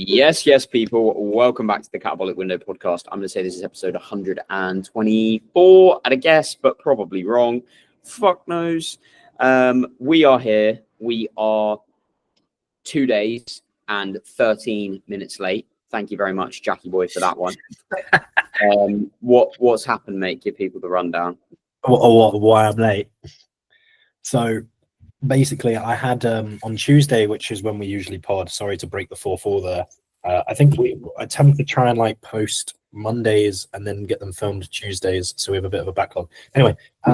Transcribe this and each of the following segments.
Yes, people. Welcome back to the Catabolic Window podcast. I'm going to say this is episode 124 at a guess, but probably wrong. Fuck knows. We are here. We are 2 days and 13 minutes late. Thank you very much, Jackie Boy, for that one. What's happened, mate? Give people the rundown. Why I'm late. So basically, I had on Tuesday, which is when we usually pod. Sorry to break the 4-4 there. I think we attempt to try and post Mondays and then get them filmed Tuesdays, so we have a bit of a backlog. Anyway, I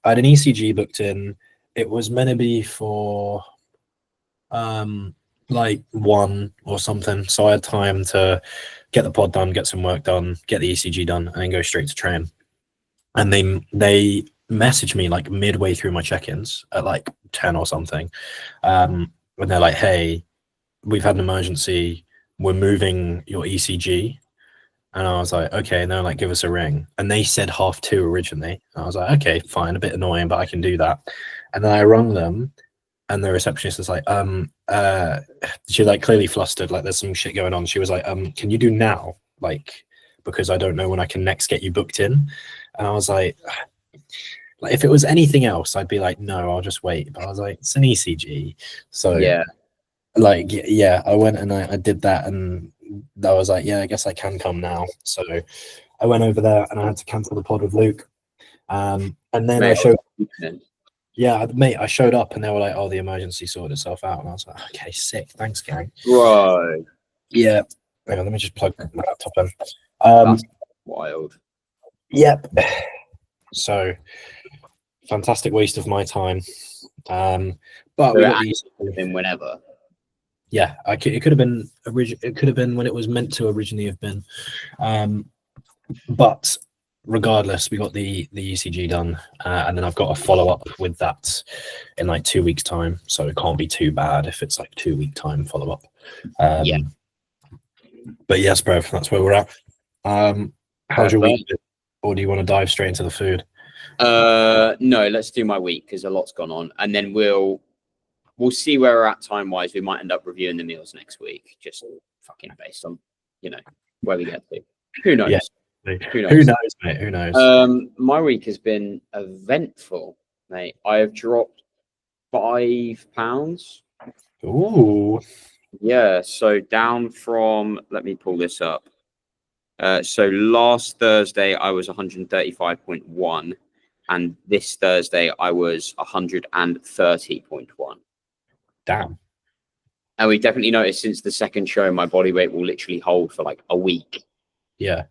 had an ECG booked in. It was meant to be for 1 or something, so I had time to get the pod done, get some work done, get the ECG done, and then go straight to train. And they messaged me midway through my check-ins at 10 or something, when they're like, "Hey, we've had an emergency. We're moving your ECG." And I was like, "Okay." And they're like, "Give us a ring." And they said 2:30 originally. I was like, "Okay, fine. A bit annoying, but I can do that." And then I rung them, and the receptionist was like, she clearly flustered, there's some shit going on. She was like, "Can you do now? Because I don't know when I can next get you booked in." And I was like, if it was anything else, I'd be like, "No, I'll just wait." But I was like, it's an ECG. So yeah, I went and I did that, and I was like, "Yeah, I guess I can come now." So I went over there and I had to cancel the pod with Luke. And then mate, I showed up and they were like, "Oh, the emergency sorted itself out." And I was like, "Okay, sick. Thanks, Gary." Right. Yeah. Hang on, let me just plug my laptop in. That's wild. Yep. So fantastic waste of my time. But so we got these whenever. Yeah, it could have been it could have been when it was meant to originally have been. But regardless, we got the ECG done, and then I've got a follow-up with that in 2 weeks' time. So it can't be too bad if it's 2 week time follow-up. Yeah. But yes, Brev, that's where we're at. How's your week? Or do you want to dive straight into the food? No, let's do my week because a lot's gone on, and then we'll see where we're at time-wise. We might end up reviewing the meals next week, just fucking based on, where we get to. Who knows? Yeah. Who knows, mate? Who knows? My week has been eventful, mate. I have dropped 5 pounds. Ooh. Yeah, so down from, let me pull this up. So last Thursday, I was 135.1. And this Thursday, I was 130.1. Damn. And we definitely noticed since the second show, my body weight will literally hold for a week. Yeah.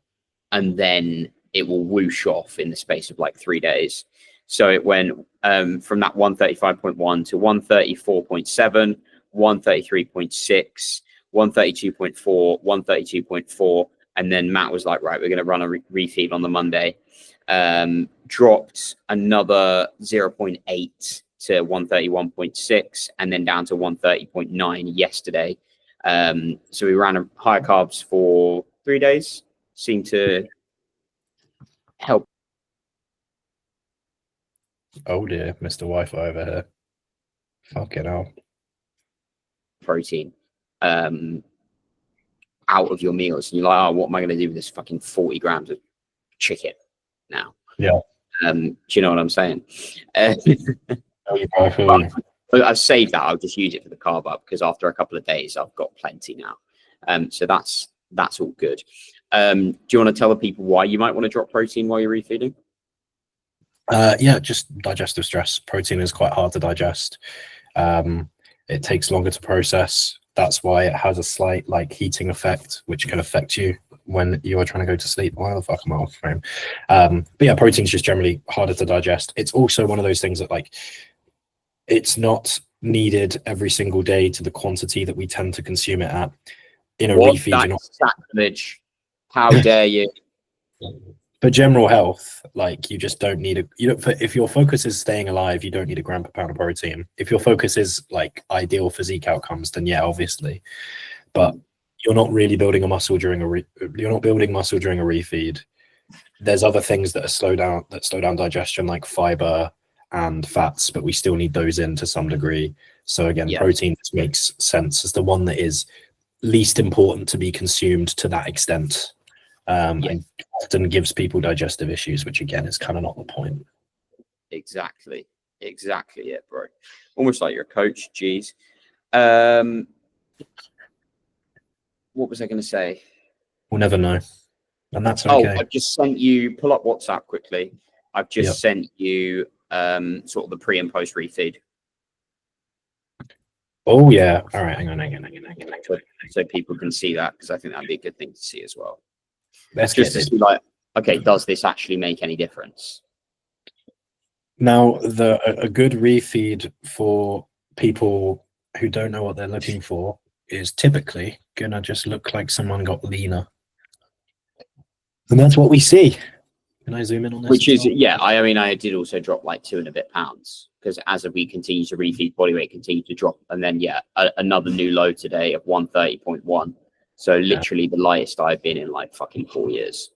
And then it will whoosh off in the space of 3 days. So it went from that 135.1 to 134.7, 133.6, 132.4, 132.4. And then Matt was like, "Right, we're going to run a refeed on the Monday." Dropped another 0.8 to 131.6 and then down to 130.9 yesterday. So we ran higher carbs for 3 days. Seemed to help. Oh dear, Mr. Wi-Fi over here. Fucking hell. Protein out of your meals. And you're like, "Oh, what am I going to do with this fucking 40 grams of chicken now?" Yeah. Do you know what I'm saying? I've saved that. I'll just use it for the carb up because after a couple of days, I've got plenty now. So that's all good. Do you want to tell the people why you might want to drop protein while you're refeeding? Yeah, just digestive stress. Protein is quite hard to digest. It takes longer to process. That's why it has a slight heating effect, which can affect you when you are trying to go to sleep. Why the fuck am I off frame? But yeah, protein's just generally harder to digest. It's also one of those things that it's not needed every single day to the quantity that we tend to consume it at. In a refeed, that's sacrilege. How dare you? For general health, you just don't need if your focus is staying alive, you don't need a gram per pound of protein. If your focus is ideal physique outcomes, then yeah, obviously. But you're not really building a muscle during you're not building muscle during a refeed. There's other things that slow down digestion, like fiber and fats, but we still need those in to some degree. So again, protein just makes sense as the one that is least important to be consumed to that extent, Yeah. and often gives people digestive issues, which again is kind of not the point. Exactly it, bro. Almost like you're a coach. Jeez. What was I going to say? We'll never know, and that's Oh, okay. I've just sent you. Pull up WhatsApp quickly. I've just Yep. sent you sort of the pre and post refeed, Oh yeah. All right. Hang on. so people can see that, because I think that'd be a good thing to see as well. Let's Just get to it. see, like, okay, does this actually make any difference? Now, a good refeed for people who don't know what they're looking for is typically gonna just look like someone got leaner, and that's what we see. Can I zoom in on this? Which as is, well? yeah, I mean, I did also drop like 2 and a bit pounds, because as we continue to refeed, body weight continued to drop, and then another new low today of 130.1. So literally the lightest I've been in like fucking 4 years.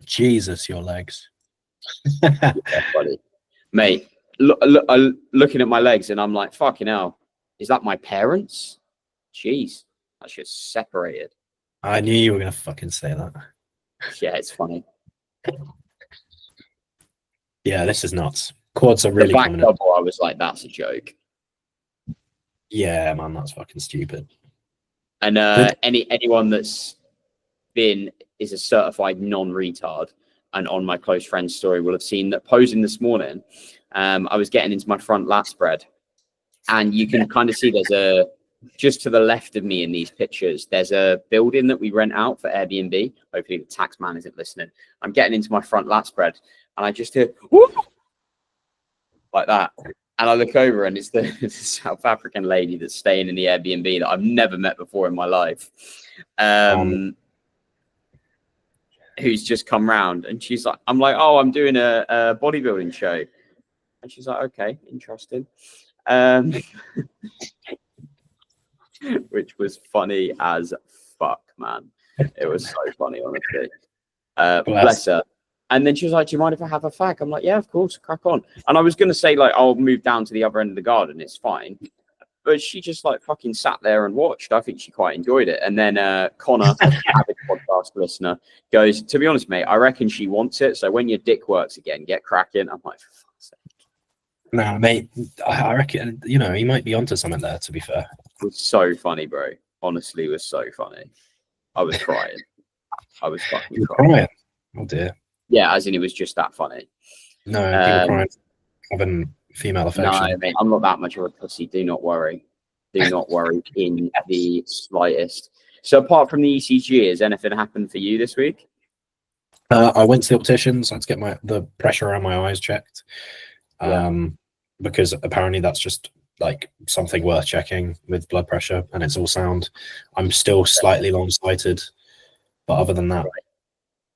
Jesus, your legs. Yeah, buddy. Mate, looking at my legs and I'm like, fucking hell, is that my parents? Jeez, that's just separated. I knew you were gonna fucking say that. Yeah, it's funny. Yeah, this is nuts. Quads are The really back coming. double, I was like, that's a joke. Yeah, man, that's fucking stupid. And Good. anyone that's is a certified non-retard and on my close friend's story will have seen that posing this morning. I was getting into my front lat spread, and you can kind of see there's just to the left of me in these pictures, there's a building that we rent out for Airbnb. Hopefully the tax man isn't listening. I'm getting into my front lat spread, and I just hear whoop, like that. And I look over, and it's the South African lady that's staying in the Airbnb that I've never met before in my life, who's just come round. And she's like, I'm like, oh, I'm doing a bodybuilding show. And she's like, okay, interesting. Which was funny as fuck, man. It was so funny, honestly. Bless her. And then she was like, do you mind if I have a fag? I'm like, yeah, of course, crack on. And I was going to say, like, I'll move down to the other end of the garden. It's fine. But she just, like, fucking sat there and watched. I think she quite enjoyed it. And then Connor, avid podcast listener, goes, to be honest, mate, I reckon she wants it. So when your dick works again, get cracking. I'm like, for fuck's sake. Nah, mate, I reckon, you know, he might be onto something there, to be fair. It was so funny, bro. Honestly, it was so funny. I was crying. I was fucking crying. Oh, dear. Yeah, as in it was just that funny. No, people crying, having female affection. No, mate, I'm not that much of a pussy. Do not worry. Do not worry in the slightest. So apart from the ECG, has anything happened for you this week? I went to the opticians. I had to get the pressure around my eyes checked. Because apparently that's just like something worth checking with blood pressure, and it's all sound. I'm still slightly long-sighted, but other than that,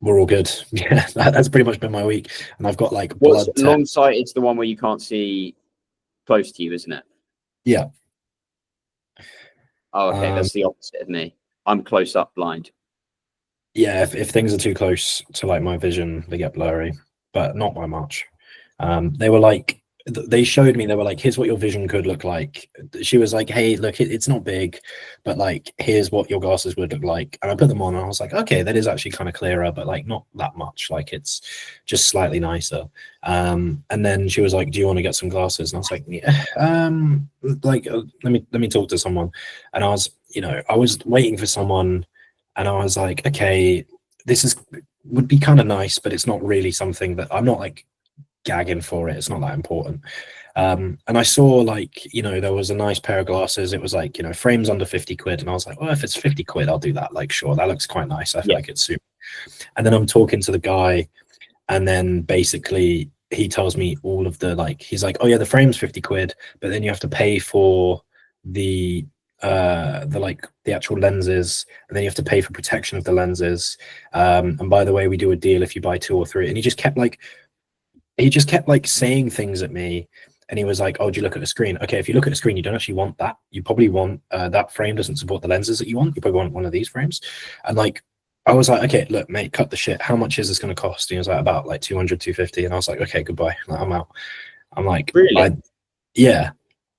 we're all good. Yeah, that's pretty much been my week. And I've got like blood. Long-sighted? It's the one where you can't see close to you, isn't it? Yeah. Oh, okay. That's the opposite of me. I'm close up blind. Yeah, if things are too close to like my vision, they get blurry, but not by much. They were like, they showed me, they were like, here's what your vision could look like. She was like, hey, look, it's not big, but like, here's what your glasses would look like. And I put them on and I was like, okay, that is actually kind of clearer, but like not that much. Like it's just slightly nicer. And then she was like, do you want to get some glasses? And I was like, yeah, let me talk to someone. And I was, you know, I was waiting for someone, and I was like, okay, would be kind of nice, but it's not really something that I'm not like gagging for it. It's not that important. And I saw like, you know, there was a nice pair of glasses. It was like, you know, frames under 50 quid. And I was like, well, if it's 50 quid, I'll do that. Like, sure, that looks quite nice. I feel like it's super. And then I'm talking to the guy, and then basically he tells me all of the, like, he's like, oh yeah, the frame's 50 quid, but then you have to pay for the actual lenses, and then you have to pay for protection of the lenses. And by the way, we do a deal if you buy 2 or 3. And he just kept like saying things at me, and he was like, oh, do you look at the screen? Okay, if you look at the screen, you don't actually want that. You probably want that frame doesn't support the lenses that you want. You probably want one of these frames. And like, I was like, okay, look, mate, cut the shit. How much is this going to cost? And he was like, about like 200, 250. And I was like, okay, goodbye. Like, I'm out. I'm like, really? Yeah.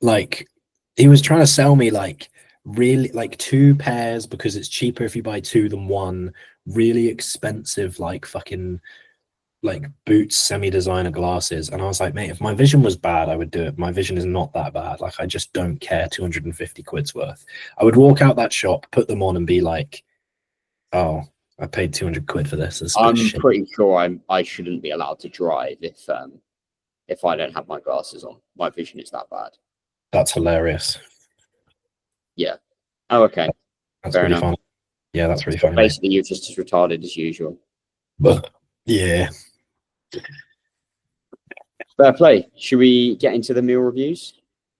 Like, he was trying to sell me like really like 2 pairs because it's cheaper if you buy 2 than 1. Really expensive, like fucking like Boots semi-designer glasses. And I was like, mate, if my vision was bad, I would do it. My vision is not that bad. Like, I just don't care. 250 quid's worth. I would walk out that shop, put them on, and be like, oh, I paid 200 quid for this. It's a bit I'm shit. pretty sure I shouldn't be allowed to drive if I don't have my glasses on. My vision is that bad. That's hilarious. Yeah. Oh, okay. That's Fair really enough. fun. Yeah, that's really funny. Basically, you're just as retarded as usual. But yeah. Fair play. Should we get into the meal reviews?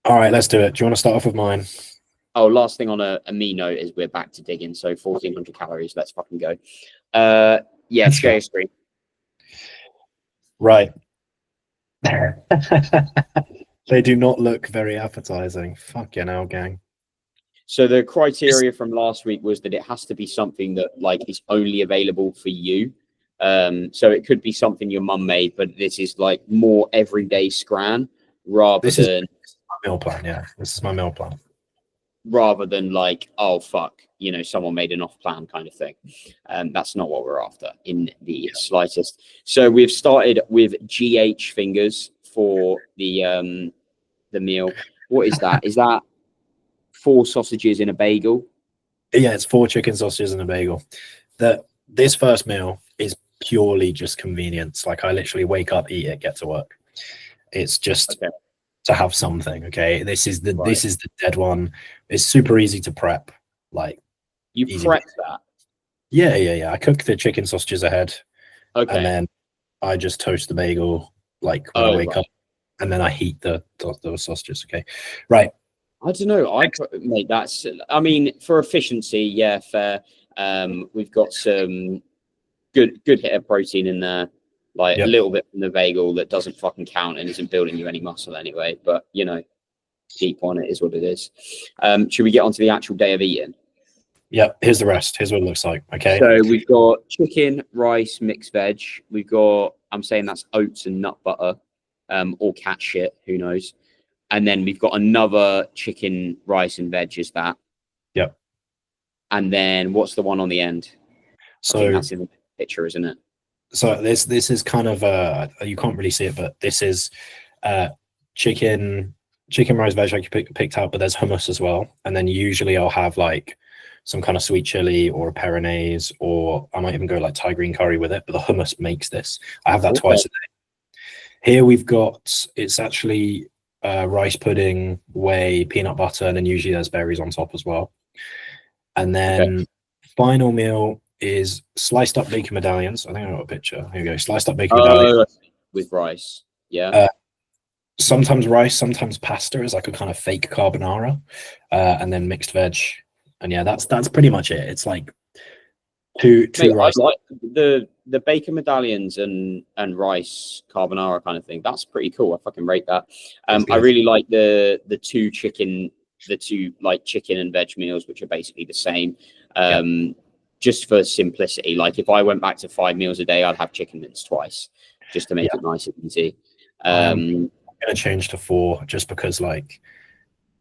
All right, let's do it. Do you want to start off with mine? Oh, last thing on a me note is we're back to digging. So 1,400 calories. Let's fucking go. Yeah, share your screen. Right. They do not look very appetizing. Fucking hell, gang. So the criteria from last week was that it has to be something that like is only available for you. So it could be something your mum made, but this is like more everyday scran rather than my meal plan. Yeah, this is my meal plan. Rather than like, oh fuck, you know, someone made an off plan kind of thing. That's not what we're after in the slightest. So we've started with GH fingers for the meal. What is that? Is that 4 sausages in a bagel? Yeah, it's 4 chicken sausages and a bagel. This first meal is purely just convenience. Like, I literally wake up, eat it, get to work. It's just to have something. Okay, this is the dead one. It's super easy to prep. Like, you prep that? Yeah. I cook the chicken sausages ahead. Okay. And then I just toast the bagel like when I wake up, and then I heat the sausages. Okay, right. I don't know. Mate, that's. I mean, for efficiency, yeah, fair. We've got some good hit of protein in there, like a little bit from the bagel that doesn't fucking count and isn't building you any muscle anyway. But you know, deep on it is what it is. Should we get onto the actual day of eating? Yeah, here's the rest. Here's what it looks like. Okay. So we've got chicken, rice, mixed veg. We've got, I'm saying that's oats and nut butter, or cat shit, who knows. And then we've got another chicken, rice, and veg. Is that? Yep. And then what's the one on the end? So I think that's in the picture, isn't it? So this is kind of you can't really see it, but this is chicken, rice, veg like you picked out, but there's hummus as well. And then usually I'll have like some kind of sweet chili or a Peronaise, or I might even go like Thai green curry with it. But the hummus makes this. I have that twice a day. Here we've got, it's actually rice pudding, whey, peanut butter, and then usually there's berries on top as well. And then final meal is sliced up bacon medallions. I think I got a picture. Here we go. Sliced up bacon medallions with rice. Yeah. Sometimes rice, sometimes pasta is like a kind of fake carbonara, and then mixed veg. And yeah, that's pretty much it. It's like two rice. I like the bacon medallions and rice carbonara kind of thing. That's pretty cool. I fucking rate that. I really like the two chicken and veg meals, which are basically the same. Just for simplicity, like if I went back to 5 meals a day, I'd have chicken mince twice, just to make it nice and easy. I'm gonna change to 4 just because like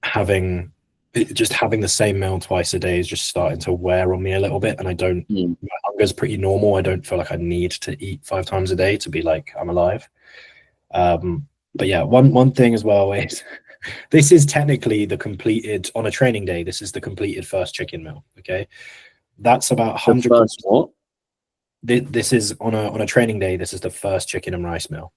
having the same meal twice a day is just starting to wear on me a little bit, and I don't. My hunger's pretty normal. I don't feel like I need to eat 5 times a day to be like I'm alive. But yeah, one thing as well is this is technically the completed on a training day. This is the completed first chicken meal. Okay. That's about 100. What? This is on a training day. This is the first chicken and rice meal.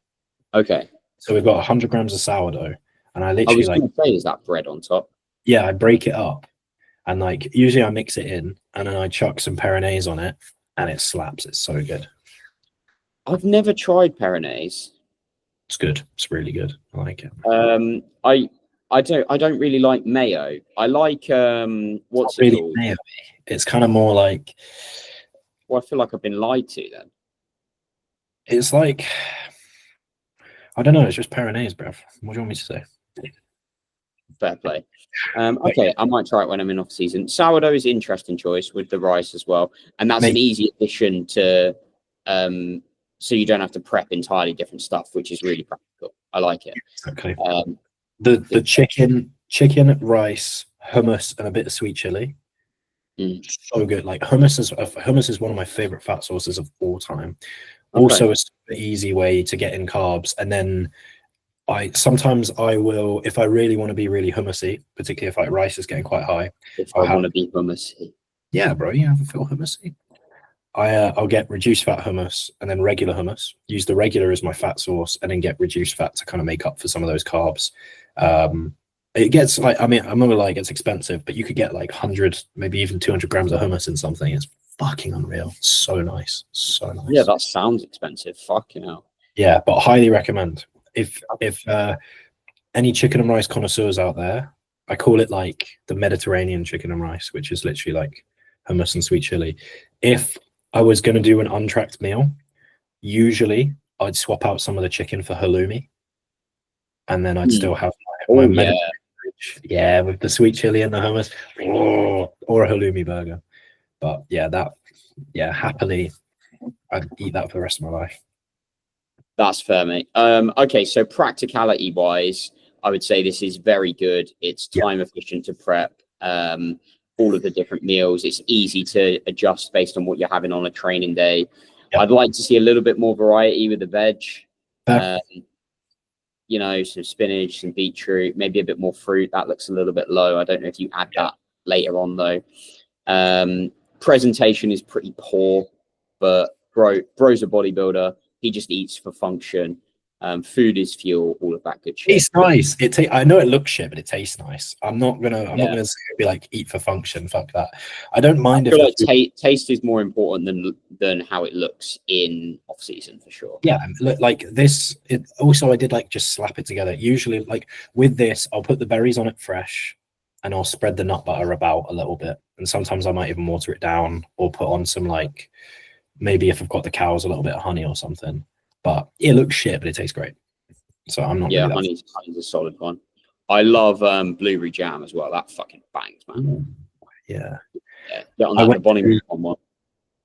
Okay. So we've got 100 grams of sourdough, and I literally say, is that bread on top? Yeah, I break it up, and like usually I mix it in, and then I chuck some Peronaise on it, and it slaps. It's so good. I've never tried Peronaise. It's good. It's really good. I like it. I don't really like mayo. I like what's it called? Mayo. It's kind of more like. Well, I feel like I've been lied to then. It's like, I don't know. It's just Peronaise, bruv. What do you want me to say? Fair play. Okay, I might try it when I'm in off season. Sourdough is an interesting choice with the rice as well, and that's an easy addition to, so you don't have to prep entirely different stuff, which is really practical. I like it. Exactly. The chicken, rice, hummus, and a bit of sweet chili. Mm. So good. Like hummus is one of my favorite fat sauces of all time. Okay. Also, a super easy way to get in carbs. And then I will, if I really want to be really hummusy, particularly if like rice is getting quite high. If I want to be hummusy. Yeah, bro, you have a feel hummusy. I'll get reduced fat hummus and then regular hummus. Use the regular as my fat sauce, and then get reduced fat to kind of make up for some of those carbs. It gets like, I mean, I'm not gonna lie, it gets expensive, but you could get like 100, maybe even 200 grams of hummus in something. It's fucking unreal. So nice, so nice. Yeah, that sounds expensive. Fucking hell. Yeah, but highly recommend. If any chicken and rice connoisseurs out there, I call it like the Mediterranean chicken and rice, which is literally like hummus and sweet chili. If I was going to do an untracked meal, usually I'd swap out some of the chicken for halloumi, and then I'd still have my yeah, with the sweet chili and the hummus, or a halloumi burger. But yeah, happily, I'd eat that for the rest of my life. That's fair, mate. Okay, so practicality wise, I would say this is very good. It's time efficient to prep all of the different meals. It's easy to adjust based on what you're having on a training day. I'd like to see a little bit more variety with the veg. You know, some spinach, some beetroot, maybe a bit more fruit. That looks a little bit low. I don't know if you add that later on though. Presentation is pretty poor, but bro's a bodybuilder. He just eats for function. Food is fuel, all of that good shit. It's nice. I know it looks shit, but it tastes nice. I'm not gonna be like eat for function. Fuck that. I don't mind I feel like taste is more important than how it looks in off season for sure. Yeah, like this. Also, I did like just slap it together. Usually, like with this, I'll put the berries on it fresh, and I'll spread the nut butter about a little bit. And sometimes I might even water it down or put on some like, maybe if I've got the cows, a little bit of honey or something. But it looks shit, but it tastes great. So I'm not. Yeah, honey's a solid one. I love blueberry jam as well. That fucking bangs, man. Yeah. Get on that Bonnie one.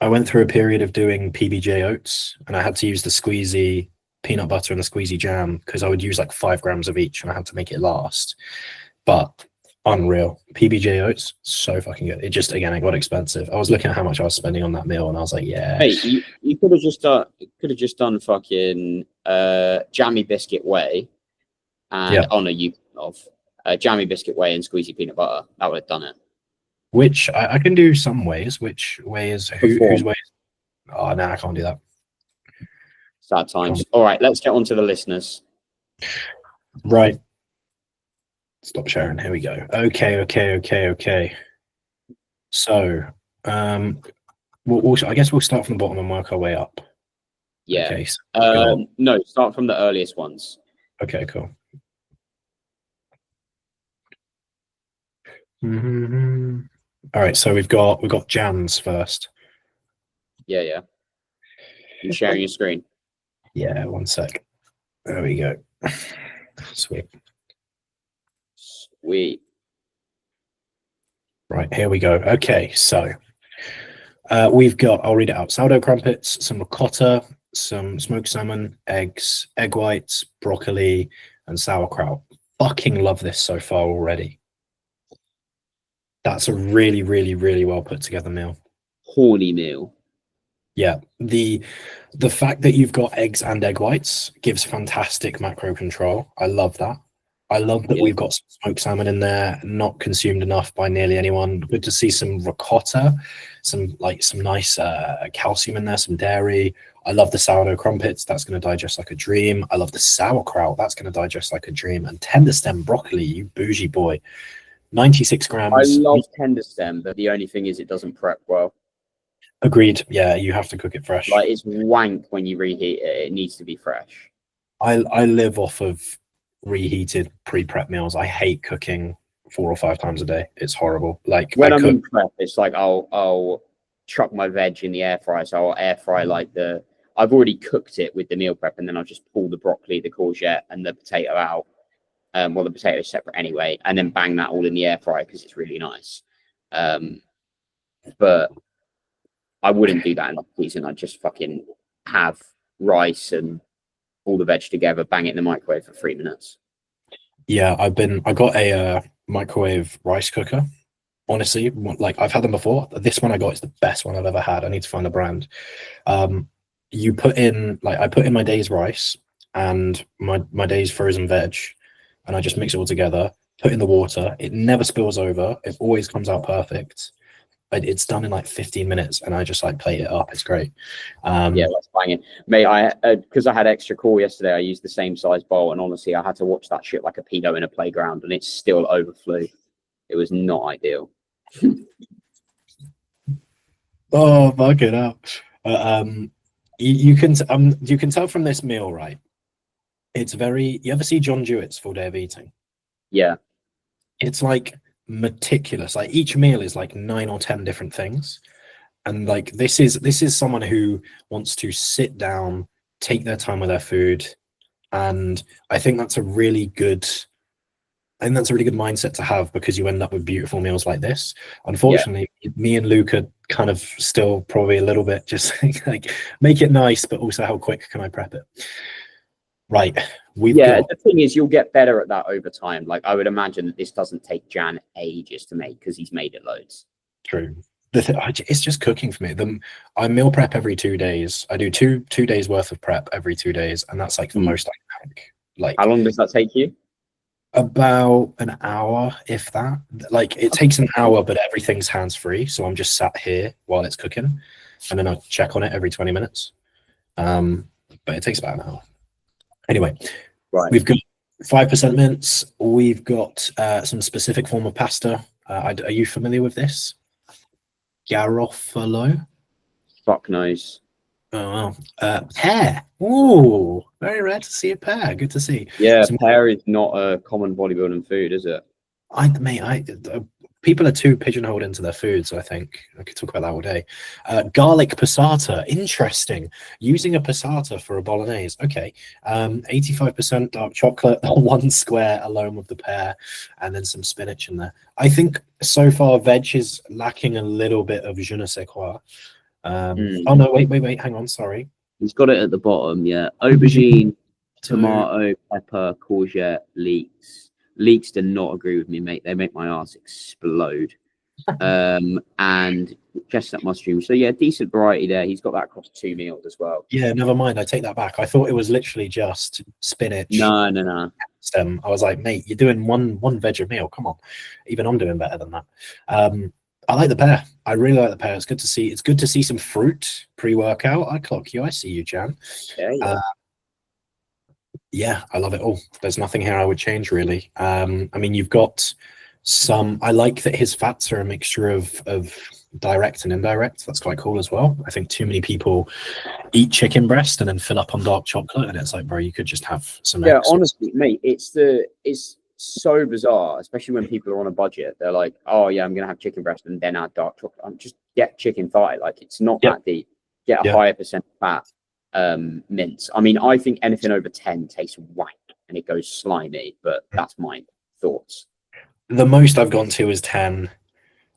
I went through a period of doing PBJ oats, and I had to use the squeezy peanut butter and the squeezy jam because I would use like 5 grams of each, and I had to make it last. But unreal. PBJ oats, so fucking good. It just, again, it got expensive. I was looking at how much I was spending on that meal, and I was like, yeah. Hey, you could have just done fucking jammy biscuit whey, and jammy biscuit whey and squeezy peanut butter. That would have done it. Which I can do some ways. Which way is whose way? Oh no, I can't do that. Sad times. All right, let's get on to the listeners. Right. Stop sharing. Here we go. Okay. So, I guess we'll start from the bottom and work our way up. Yeah. Okay, so no, start from the earliest ones. Okay, cool. Mm-hmm. All right, so we've got jams first. Yeah. You sharing your screen? Yeah, one sec. There we go. Sweet. Right, here we go. Okay, so we've got, I'll read it out: sourdough crumpets, some ricotta, some smoked salmon, eggs, egg whites, broccoli, and sauerkraut. Fucking love this so far already. That's a really, really, really well put together meal. Horny meal. Yeah, the fact that you've got eggs and egg whites gives fantastic macro control. I love that. I love that we've got some smoked salmon in there, not consumed enough by nearly anyone. Good to see some ricotta, some nice calcium in there, some dairy. I love the sourdough crumpets. That's going to digest like a dream. I love the sauerkraut. That's going to digest like a dream. And tender stem broccoli, you bougie boy. 96 grams. I love tender stem, but the only thing is it doesn't prep well. Agreed. Yeah, you have to cook it fresh. Like, it's wank when you reheat it. It needs to be fresh. I live off of reheated pre-prep meals. I hate cooking 4 or 5 times a day. It's horrible. Like when I'm in prep, it's like I'll chuck my veg in the air fryer. So I'll air fry I've already cooked it with the meal prep, and then I'll just pull the broccoli, the courgette, and the potato out. Well, the potato is separate anyway, and then bang that all in the air fryer because it's really nice. But I wouldn't do that in the season. I'd just fucking have rice and all the veg together, bang it in the microwave for 3 minutes. Yeah, I got a microwave rice cooker. Honestly, like I've had them before. This one I got is the best one I've ever had. I need to find a brand. You put in like I put in my day's rice and my day's frozen veg, and I just mix it all together. Put in the water. It never spills over. It always comes out perfect. It's done in like 15 minutes, and I just like plate it up. It's great. Yeah, that's banging, mate. I because I had extra core yesterday. I used the same size bowl, and honestly, I had to watch that shit like a pedo in a playground, and it still overflew. It was not ideal. Oh, fuck it up. You can tell from this meal, right? It's very. You ever see John Jewett's Full Day of Eating? Yeah, It's like meticulous. Like each meal is like 9 or 10 different things, and like this is someone who wants to sit down, take their time with their food, and I think that's a really good. I think that's a really good mindset to have because you end up with beautiful meals like this. Unfortunately, me and Luke are kind of still probably a little bit just like make it nice, but also how quick can I prep it? Right. We've got The thing is, you'll get better at that over time. Like I would imagine that this doesn't take Jan ages to make because he's made it loads. true. It's just cooking for me. I meal prep every 2 days. I do two days worth of prep every 2 days, and that's like the most I can make. Like How long does that take you? about an hour, if that. Like it takes an hour, but everything's hands free, so I'm just sat here while it's cooking, and then I check on it every 20 minutes. But it takes about an hour. Anyway, Right. we've got 5% mince. We've got some specific form of pasta. Are you familiar with this? Garofalo. Fuck knows. Oh, wow. Pear. Ooh, very rare to see a pear. Good to see. Yeah, Some- pear is not a common bodybuilding food, is it? People are too pigeonholed into their foods. I think I could talk about that all day. Garlic passata, interesting. Using a passata for a bolognese. Okay, 85% dark chocolate, 1 square alone with the pear, and then some spinach in there. I think so far veg is lacking a little bit of je ne sais quoi. Oh no, wait, hang on, sorry. He's got it at the bottom. Yeah, aubergine, tomato, pepper, courgette, leeks. Leeks do not agree with me, mate. They make my ass explode. And chestnut mushroom. So yeah, decent variety there. He's got that across 2 meals as well. Yeah, never mind. I take that back. I thought it was literally just spinach. No. Stem. I was like, mate, you're doing one veg a meal. Come on. Even I'm doing better than that. I like the pear. I really like the pear. It's good to see. It's good to see some fruit pre-workout. I clock you. I see you, Jan. Yeah. Yeah, I love it all. There's nothing here I would change really. I mean, you've got some. I like that his fats are a mixture of direct and indirect. That's quite cool as well. I think too many people eat chicken breast and then fill up on dark chocolate, and it's like, bro, you could just have some. Yeah, eggs. honestly, mate, it's so bizarre, especially when people are on a budget. They're like, oh yeah, I'm gonna have chicken breast and then add dark chocolate. I'm just get chicken thigh. Like it's not that deep. Get a higher percent fat mince. I mean, I think anything over 10 tastes wank and it goes slimy, but that's my thoughts. The most I've gone to is 10.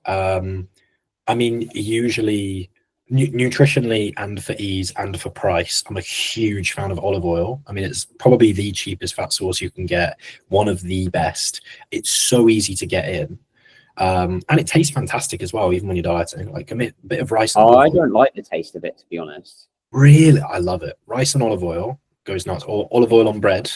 I mean, usually nutritionally and for ease and for price, I'm a huge fan of olive oil. I mean, it's probably the cheapest fat source you can get, one of the best. It's so easy to get in. And it tastes fantastic as well, even when you're dieting. Like a bit of rice. Oh, I don't like the taste of it, to be honest. Really, I love it. Rice and olive oil goes nuts. Or olive oil on bread,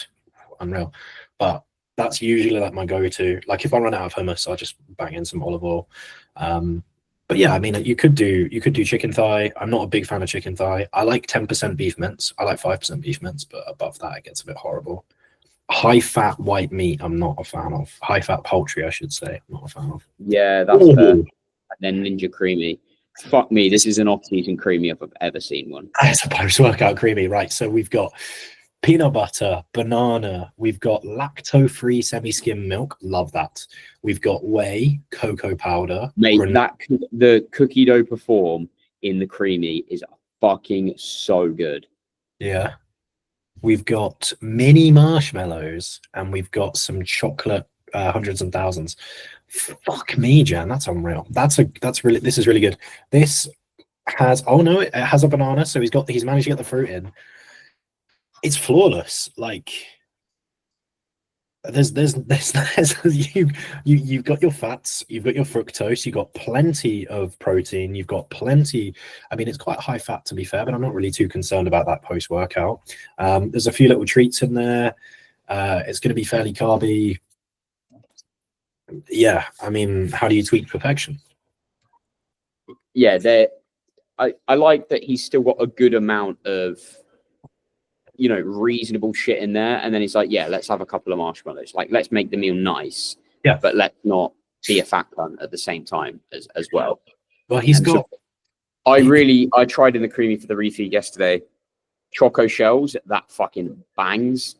unreal. But that's usually like my go-to. Like if I run out of hummus, I'll just bang in some olive oil. But yeah, I mean, you could do chicken thigh. I'm not a big fan of chicken thigh. I like 10% beef mince. I like 5% beef mince, but above that, it gets a bit horrible. High fat white meat, I'm not a fan of. High fat poultry, I should say, I'm not a fan of. Yeah, that's fair. And then Ninja Creamy. Fuck me, this is an off-season creamy if I've ever seen one. It's a post-workout creamy, right? So we've got peanut butter, banana. We've got lacto-free semi-skim milk. Love that. We've got whey, cocoa powder. Mate, the cookie dough perform in the creamy is fucking so good. Yeah. We've got mini marshmallows and we've got some chocolate hundreds and thousands. Fuck me, Jan. That's unreal. This is really good. This has it has a banana, so he's managed to get the fruit in. It's flawless. Like You've got your fats, you've got your fructose, you've got plenty of protein, you've got plenty. I mean, it's quite high fat to be fair, but I'm not really too concerned about that post workout. There's a few little treats in there. It's going to be fairly carby. Yeah, I mean, how do you tweak perfection? Yeah, I like that he's still got a good amount of, reasonable shit in there. And then he's like, yeah, let's have a couple of marshmallows. Like, let's make the meal nice. Yeah. But let's not be a fat cunt at the same time as well. Well, he's got. I tried in the creamy for the refeed yesterday. Choco shells, that fucking bangs.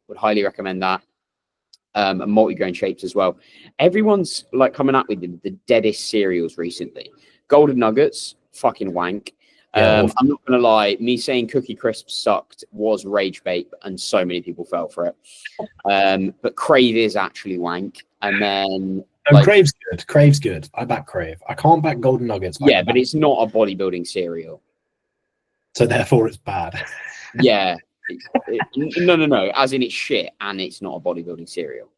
Would highly recommend that. And multigrain shapes as well. Everyone's like coming up with the deadest cereals recently. Golden Nuggets, fucking wank. I'm not gonna lie, me saying Cookie Crisps sucked was rage bait, and so many people fell for it. But Crave is actually wank. And then Crave's good. Crave's good. I back Crave. I can't back Golden Nuggets. Yeah, but it's not a bodybuilding cereal. So therefore it's bad. Yeah. No. As in it's shit and it's not a bodybuilding cereal.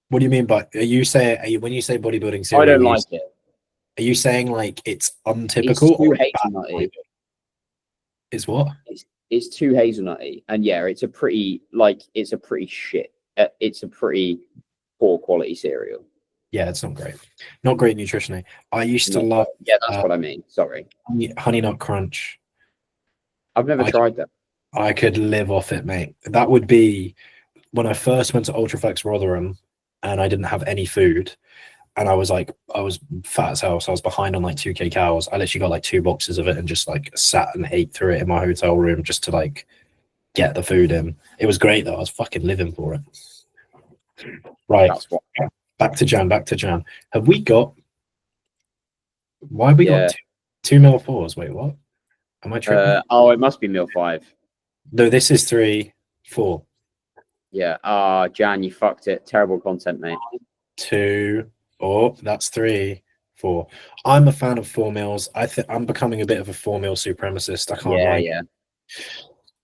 What do you mean by when you say bodybuilding cereal? I don't like it. Are you saying like it's untypical? It's too hazelnutty. It's what? It's too hazelnutty, and yeah, it's a pretty shit. It's a pretty poor quality cereal. Yeah, it's not great. Not great nutritionally. I used to love. Yeah, that's what I mean. Sorry. Honey Nut Crunch. I've never tried that. I could live off it, mate. That would be when I first went to Ultraflex Rotherham, and I didn't have any food. And I was fat as hell, so I was behind on like 2K cows. I literally got like 2 boxes of it and just like sat and ate through it in my hotel room just to like get the food in. It was great though. I was fucking living for it. Right. Back to Jan. Have we got? Why have we got two meal 4s? Wait, what? Am I tripping? It must be meal 5. No, this is 3, 4. Yeah. Jan, you fucked it. Terrible content, mate. 2. Oh, that's 3, 4. I'm a fan of 4 meals. I think I'm becoming a bit of a 4 meal supremacist. I can't lie. Yeah.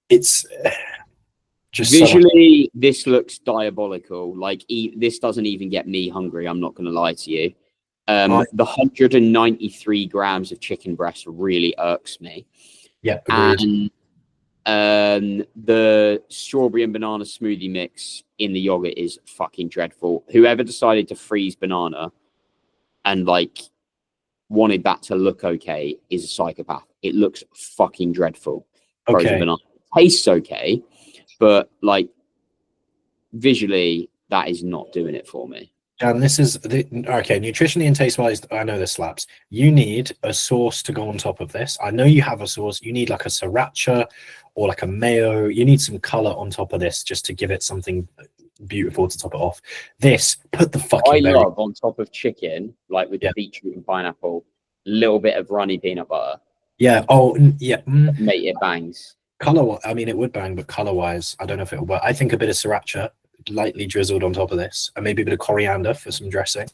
It's just visually, this looks diabolical. Like this doesn't even get me hungry. I'm not going to lie to you. The 193 grams of chicken breast really irks me. Yeah, agreed. And the strawberry and banana smoothie mix in the yogurt is fucking dreadful. Whoever decided to freeze banana and like wanted that to look okay is a psychopath. It looks fucking dreadful. Frozen banana tastes okay, but like visually, that is not doing it for me. And this is okay. Nutritionally and taste wise, I know this slaps. You need a sauce to go on top of this. I know you have a sauce. You need like a sriracha or like a mayo. You need some color on top of this just to give it something beautiful to top it off. This, put the fucking. I love on top of chicken, like with the beetroot and pineapple, a little bit of runny peanut butter. Yeah. Oh, yeah. Mate, it bangs. Color. I mean, it would bang, but color wise, I don't know if it'll work. I think a bit of sriracha lightly drizzled on top of this, and maybe a bit of coriander for some dressing.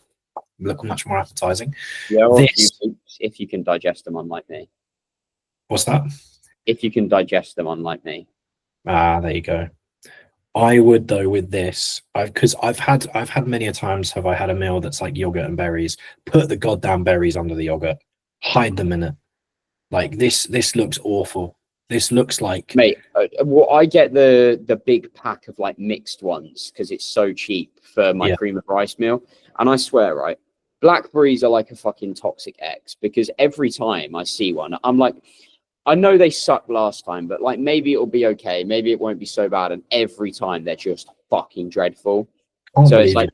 Look much more appetizing. Yeah, or if you can digest them, unlike me. What's that? If you can digest them, unlike me. There you go. I would though with this, because I've had many a times have I had a meal that's like yogurt and berries. Put the goddamn berries under the yogurt. Hide them in it. Like this looks awful. This looks like, mate. Well, I get the big pack of like mixed ones because it's so cheap for my cream of rice meal. And I swear, right, blackberries are like a fucking toxic X because every time I see one, I'm like, I know they sucked last time, but like maybe it'll be okay. Maybe it won't be so bad. And every time they're just fucking dreadful. So it's like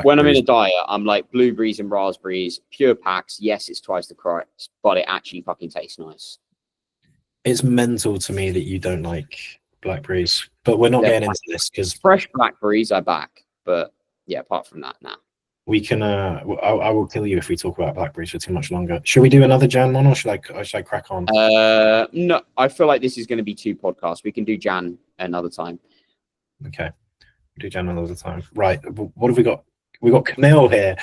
when I'm in a diet, I'm like blueberries and raspberries, pure packs. Yes, it's twice the price, but it actually fucking tastes nice. It's mental to me that you don't like blackberries, but we're not getting into this because fresh blackberries I back, but yeah, apart from that, nah. We can. I will kill you if we talk about blackberries for too much longer. Should we do another Jan one, or should I crack on? No, I feel like this is going to be 2 podcasts. We can do Jan another time. Okay, do Jan another time. Right. What have we got? We got Camille here.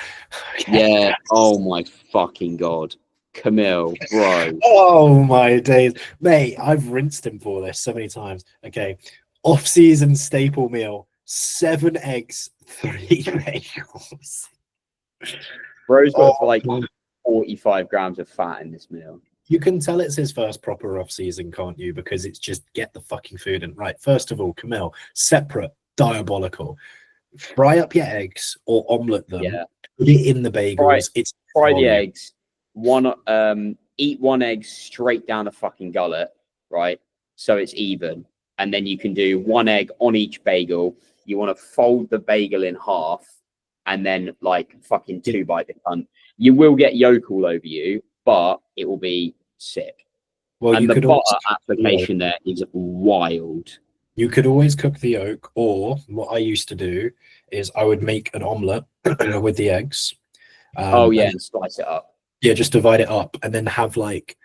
Yeah. Oh my fucking god. Camille, bro. Oh my days, mate! I've rinsed him for this so many times. Okay, off-season staple meal: 7 eggs, 3 bagels. Bro's got Oh, like man. 45 grams of fat in this meal. You can tell it's his first proper off season, can't you? Because it's just get the fucking food in. Right, first of all, Camille, separate, diabolical. Fry up your eggs or omelette them. Yeah. Put it in the bagels. It's Fry the volume. eggs. Eat one egg straight down the fucking gullet, right? So it's even. And then you can do one egg on each bagel. You want to fold the bagel in half and then like fucking 2 bite the cunt. You will get yolk all over you, but it will be sick. Well, And you the could butter also, application there is wild. you could always cook the yolk, or what I used to do is I would make an omelette with the eggs. Oh yeah, and and slice it up. yeah, just divide it up and then have like,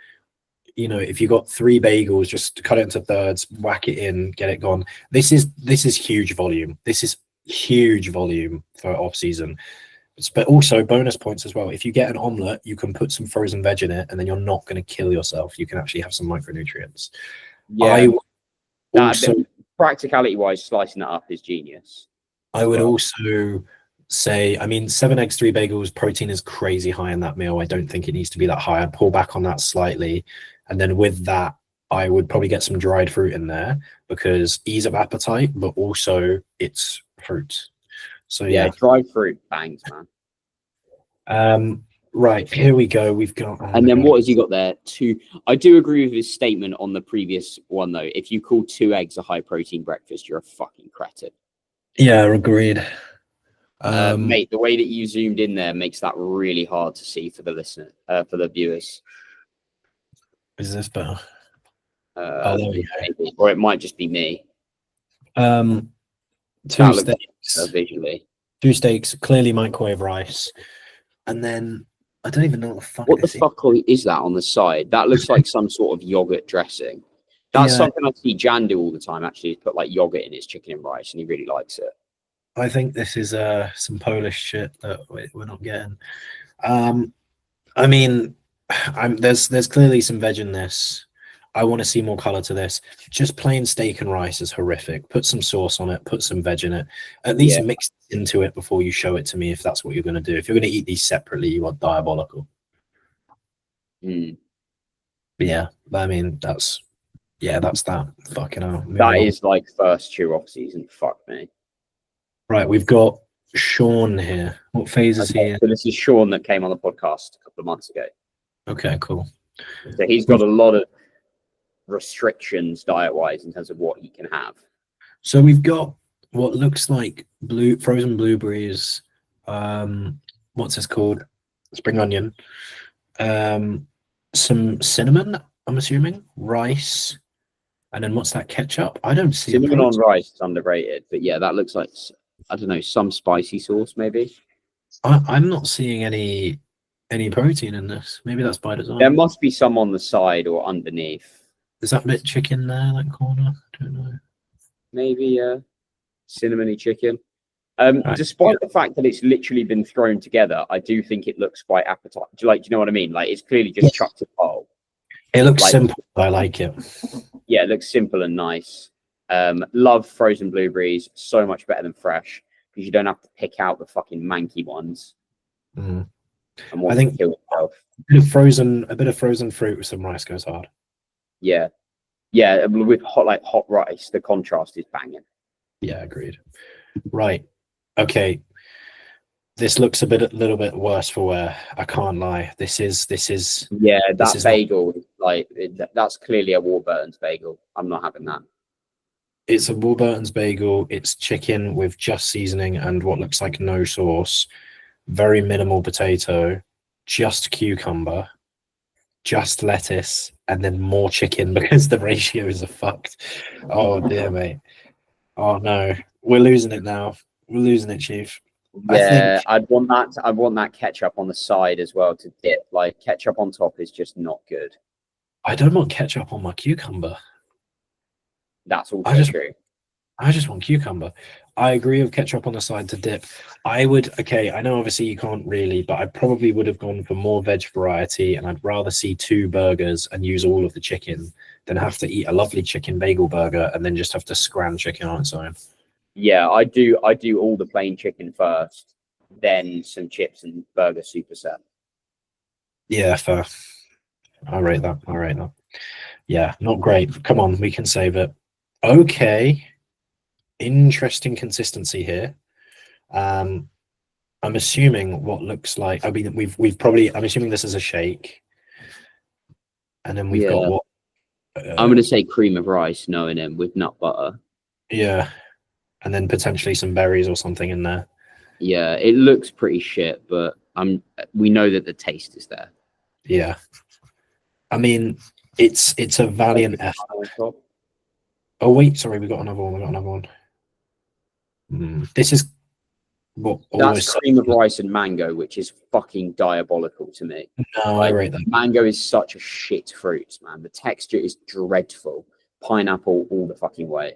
you know, if you got 3 bagels, just cut it into thirds, whack it in, get it gone. This is huge volume. This is huge volume for off season. But also bonus points as well. If you get an omelette, you can put some frozen veg in it, and then you're not going to kill yourself. You can actually have some micronutrients. Yeah, Also, practicality wise, slicing it up is genius. I would also say, I mean, 7 eggs, 3 bagels, protein is crazy high in that meal. I don't think it needs to be that high. I'd pull back on that slightly. And then with that, I would probably get some dried fruit in there because ease of appetite, but also it's fruit. So Yeah, dried fruit bangs, man. Right, here we go. We've got And then what has he got there? 2. I do agree with his statement on the previous one though. If you call 2 eggs a high protein breakfast, you're a fucking cretin. Yeah, agreed. Mate, the way that you zoomed in there makes that really hard to see for the listener, for the viewers. Is this better? There we go. Maybe. Or it might just be me. 2 That looks steaks. visually. 2 steaks, clearly microwave rice. And then I don't even know what the fuck. What the fuck is that on the side? That looks like some sort of yogurt dressing. That's Yeah. something I see Jan do all the time. Actually, he's put like yogurt in his chicken and rice, and he really likes it. I think this is some Polish shit that we're not getting. I mean, there's clearly some veg in this. I want to see more color to this. Just plain steak and rice is horrific. Put some sauce on it. Put some veg in it. At least mix it into it before you show it to me. If that's what you're going to do. If you're going to eat these separately, you are diabolical. Mm. Yeah, I mean that's that. Fucking hell. That is like first chew off season. Fuck me. Right, we've got Sean here. What phase is he in? So this is Sean that came on the podcast a couple of months ago. Okay, cool. So he's got a lot of restrictions diet-wise in terms of what he can have. So we've got what looks like frozen blueberries. What's this called? Spring onion. Some cinnamon, I'm assuming. Rice. And then what's that, ketchup? I don't see cinnamon on rice is underrated, but yeah, that looks like, I don't know, some spicy sauce maybe. I'm not seeing any protein in this. Maybe that's by design. There must be some on the side or underneath. Is that bit chicken there, that corner? I don't know. Maybe cinnamony chicken. Right. Despite the fact that it's literally been thrown together, I do think it looks quite appetizing. Do you know what I mean? Like it's clearly just chucked in a bowl. It looks simple, but I like it. Yeah, it looks simple and nice. Love frozen blueberries. So much better than fresh because you don't have to pick out the fucking manky ones. Mm. And I think kill yourself. a bit of frozen fruit with some rice goes hard. Yeah, with hot rice, the contrast is banging. Yeah, agreed. Right. Okay. This looks a little bit worse for wear. I can't lie. This is. Yeah, that bagel, that's clearly a Warburton's bagel. I'm not having that. It's a Warburton's bagel. It's chicken with just seasoning and what looks like no sauce. Very minimal potato, just cucumber, just lettuce, and then more chicken because the ratios are fucked. Oh dear, mate. Oh no, we're losing it now. We're losing it, Chief. Yeah, I'd want that ketchup on the side as well to dip. Like ketchup on top is just not good. I don't want ketchup on my cucumber. That's also true. I just want cucumber. I agree with ketchup on the side to dip. I know obviously you can't really, but I probably would have gone for more veg variety, and I'd rather see 2 burgers and use all of the chicken than have to eat a lovely chicken bagel burger and then just have to scram chicken on its own. Yeah, I do all the plain chicken first, then some chips and burger superset. Yeah, fair. I'll rate that. I'll rate that. Yeah, not great. Come on, we can save it. Okay. Interesting consistency here. I'm assuming what looks like, I mean, we've probably, I'm assuming this is a shake. And then we've got Yeah. what? I'm gonna say cream of rice, knowing him, with nut butter. Yeah. And then potentially some berries or something in there. Yeah, it looks pretty shit, but we know that the taste is there. Yeah. I mean, it's a valiant effort. Oh wait, sorry, we got another one. This is what That's almost cream of rice and mango, which is fucking diabolical to me. no, Like, I rate that. mango is such a shit fruit, man. The texture is dreadful. Pineapple all the fucking way.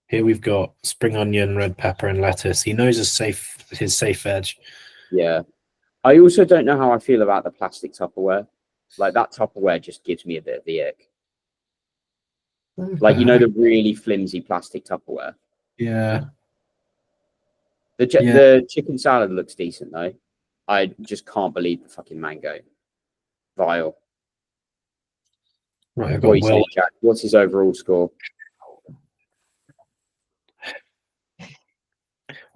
Here we've got spring onion, red pepper, and lettuce. He knows his safe veg. Yeah. I also don't know how I feel about the plastic Tupperware. Like, that Tupperware just gives me a bit of the ick. Like, you know, the really flimsy plastic Tupperware. Yeah. The chicken salad looks decent though. I just can't believe the fucking mango. Vile. Right, I've What got do you say, Jack? What's his overall score?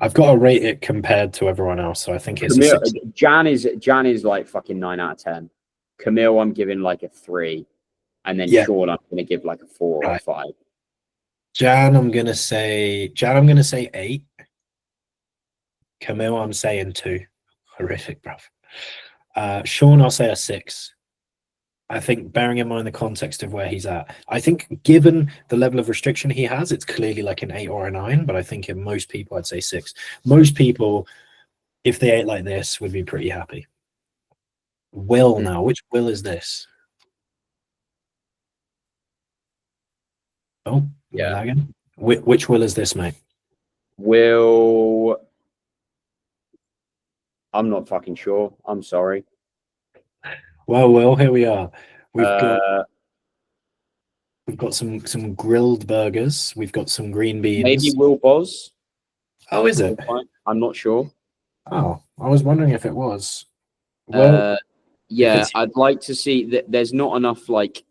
I've got to rate it compared to everyone else, so I think it's Camille, a 6. Jan is like fucking 9 out of 10. Camille, I'm giving like a 3, and then Sean, I'm gonna give like a 4 or 5. Jan, I'm gonna say 8. Camille, I'm saying 2. Horrific, bruv. Sean, I'll say a 6. I think, bearing in mind the context of where he's at, I think given the level of restriction he has, it's clearly like an 8 or a 9. But I think in most people, I'd say 6. Most people, if they ate like this, would be pretty happy. Will now, which Will is this? Oh, yeah. Lagging. Which Will is this, mate? Will, I'm not fucking sure. I'm sorry. Well, here we are. We've got some grilled burgers. We've got some green beans. Maybe Will Boz. Oh, is it? I'm not sure. Oh, I was wondering if it was. Well, yeah, I'd like to see that. There's not enough like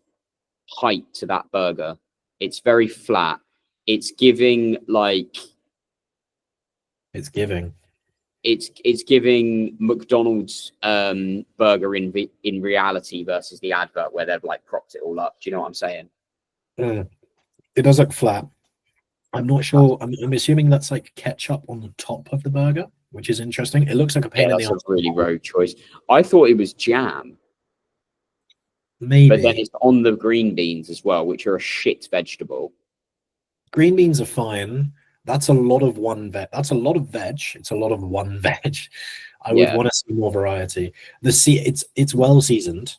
height to that burger. It's very flat. It's giving like. It's giving. It's giving McDonald's burger in reality versus the advert where they've like propped it all up. Do you know what I'm saying? It does look flat. I'm not sure. I'm assuming that's like ketchup on the top of the burger, which is interesting. It looks like a pain in the ass. That's a really rogue choice. I thought it was jam. Maybe. But then it's on the green beans as well, which are a shit vegetable. Green beans are fine. That's a lot of one veg. That's a lot of veg. It's a lot of one veg. I would want to see more variety. It's well seasoned,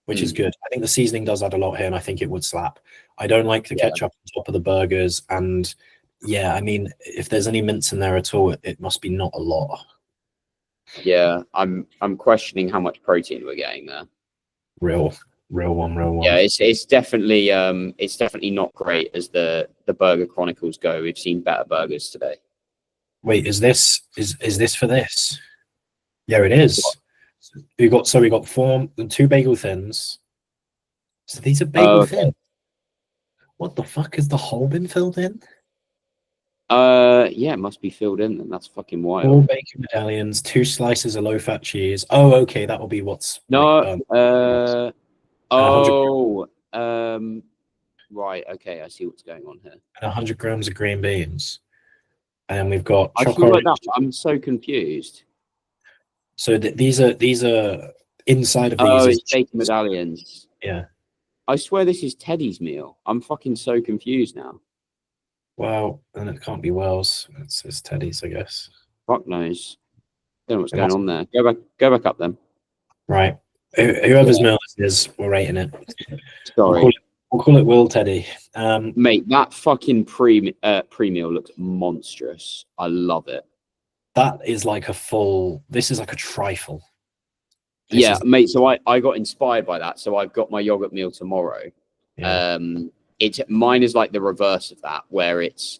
which is good. I think the seasoning does add a lot here, and I think it would slap. I don't like the ketchup on top of the burgers, and yeah, I mean, if there's any mince in there at all, it must be not a lot. Yeah, I'm questioning how much protein we're getting there. Real one. Yeah, it's definitely not great as the Burger Chronicles go. We've seen better burgers today. Wait, is this for this? Yeah, it is. We got 2 bagel thins. So these are bagel thins. What the fuck, has the hole been filled in? Yeah, it must be filled in, and that's fucking wild. 4 bacon medallions, 2 slices of low-fat cheese. Oh, okay, that will be what's right, okay, I see what's going on here. And 100 grams of green beans, and we've got. I feel like that. I'm so confused. So these are inside of these. Oh, it's bacon medallions. Yeah. I swear this is Teddy's meal. I'm fucking so confused now. Well, then it can't be Wells. It's Teddy's, I guess. Fuck knows. Don't know what's going on there. Go back up then. Right. Whoever's meal this is, we're rating it. Sorry. We'll call it Will Teddy. Mate, that fucking pre-meal looks monstrous. I love it. That is like this is like a trifle. Mate, so I got inspired by that. So I've got my yogurt meal tomorrow. Yeah. Mine is like the reverse of that, where it's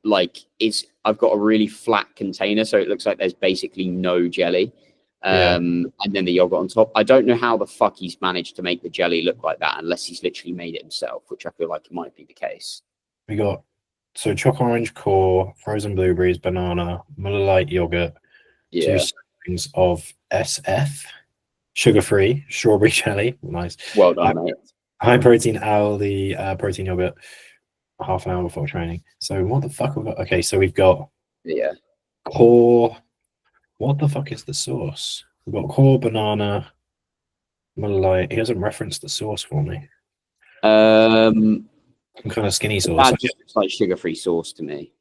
like I've got a really flat container, so it looks like there's basically no jelly. And then the yogurt on top. I don't know how the fuck he's managed to make the jelly look like that, unless he's literally made it himself, which I feel like it might be the case. We got chocolate orange core, frozen blueberries, banana, Miller Lite yogurt, 2 servings of SF, sugar-free strawberry jelly. Nice. Well done, mate. High protein Aldi protein yogurt, half an hour before training. So what the fuck have we got? Okay, so we've got core. What the fuck is the sauce? We've got core, banana, Miller Lite. He hasn't referenced the sauce for me. Some kind of skinny sauce. That just looks like sugar-free sauce to me.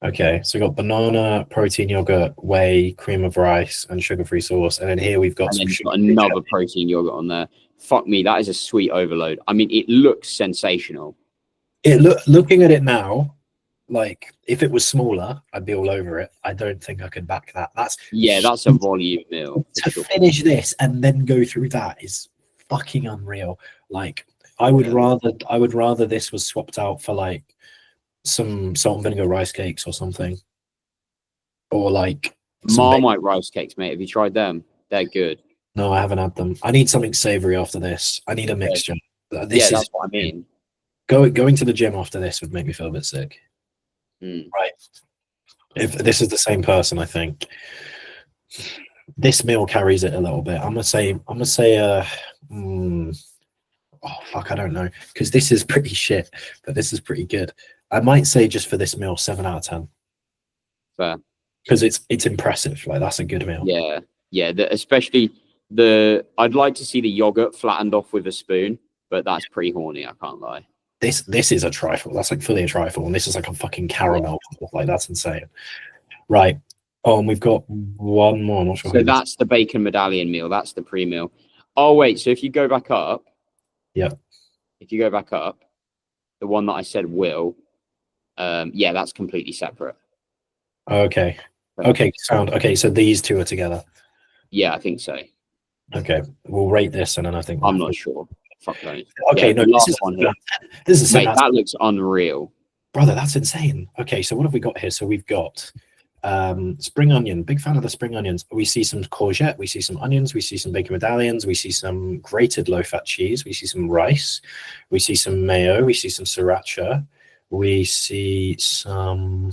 Okay, so we've got banana, protein yogurt, whey, cream of rice, and sugar-free sauce. And then here we've got, another protein yogurt on there. Fuck me, that is a sweet overload. I mean, it looks sensational. Looking at it now, like if it was smaller, I'd be all over it. I don't think I could back that. That's a volume meal. To finish this and then go through that is fucking unreal. Like I would rather this was swapped out for like some salt and vinegar rice cakes or something, or like Marmite rice cakes, mate. Have you tried them? They're good. No, I haven't had them. I need something savory after this. I need a mixture. That's what I mean. Going to the gym after this would make me feel a bit sick. Right. If this is the same person, I think this meal carries it a little bit. I'm gonna say oh fuck, I don't know, because this is pretty shit, but this is pretty good. I might say just for this meal 7 out of 10. Fair. Because it's impressive. Like that's a good meal. Yeah. Especially I'd like to see the yogurt flattened off with a spoon, but that's pretty horny, I can't lie. This is a trifle. That's like fully a trifle, and this is like a fucking caramel. Like that's insane. Right. Oh, and we've got one more. I'm not sure. So that's the bacon medallion meal. That's the pre-meal. Oh wait, so if you go back up, if you go back up, the one that I said that's completely separate. Okay. Sound okay. So these two are together. Yeah, I think so. Okay, we'll rate this, and then I think I'm not sure. Fuck those. Okay, no, this is mate, that looks unreal, brother. That's insane. Okay, so what have we got here? So we've got spring onion. Big fan of the spring onions. We see some courgette. We see some onions. We see some bacon medallions. We see some grated low-fat cheese. We see some rice. We see some mayo. We see some sriracha. We see some.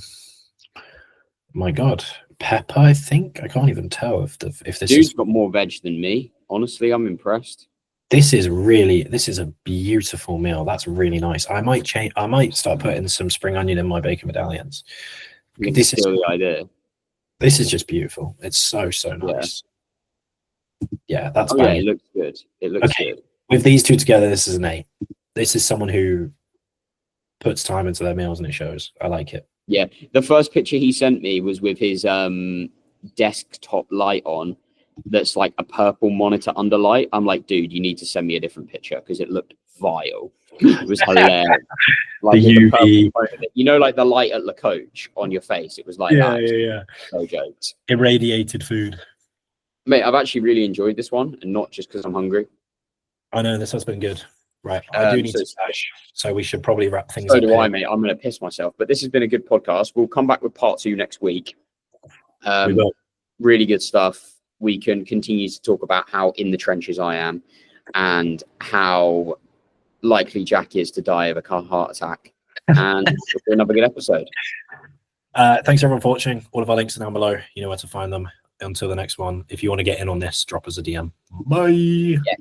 My God, pepper. I think I can't even tell if this dude's got more veg than me. Honestly, I'm impressed. This is a beautiful meal. That's really nice. I might start putting some spring onion in my bacon medallions. This is the idea. This is just beautiful. It's so nice. Yeah, that's it looks good. It looks good. With these two together, this is an 8. This is someone who puts time into their meals and it shows. I like it. Yeah. The first picture he sent me was with his desktop light on. That's like a purple monitor underlight. I'm like, dude, you need to send me a different picture because it looked vile. It was hilarious. Like the UV, like the light at La Coach on your face. It was like that. Yeah. No jokes. Irradiated food. Mate, I've actually really enjoyed this one, and not just because I'm hungry. I know this has been good. Right, I do need to stash, so we should probably wrap things up. So do I, mate. I'm going to piss myself. But this has been a good podcast. We'll come back with part 2 next week. We will. Really good stuff. We can continue to talk about how in the trenches I am and how likely Jack is to die of a car heart attack. And we'll do another good episode. Thanks everyone for watching. All of our links are down below. You know where to find them. Until the next one. If you want to get in on this, drop us a DM. Bye. Yeah.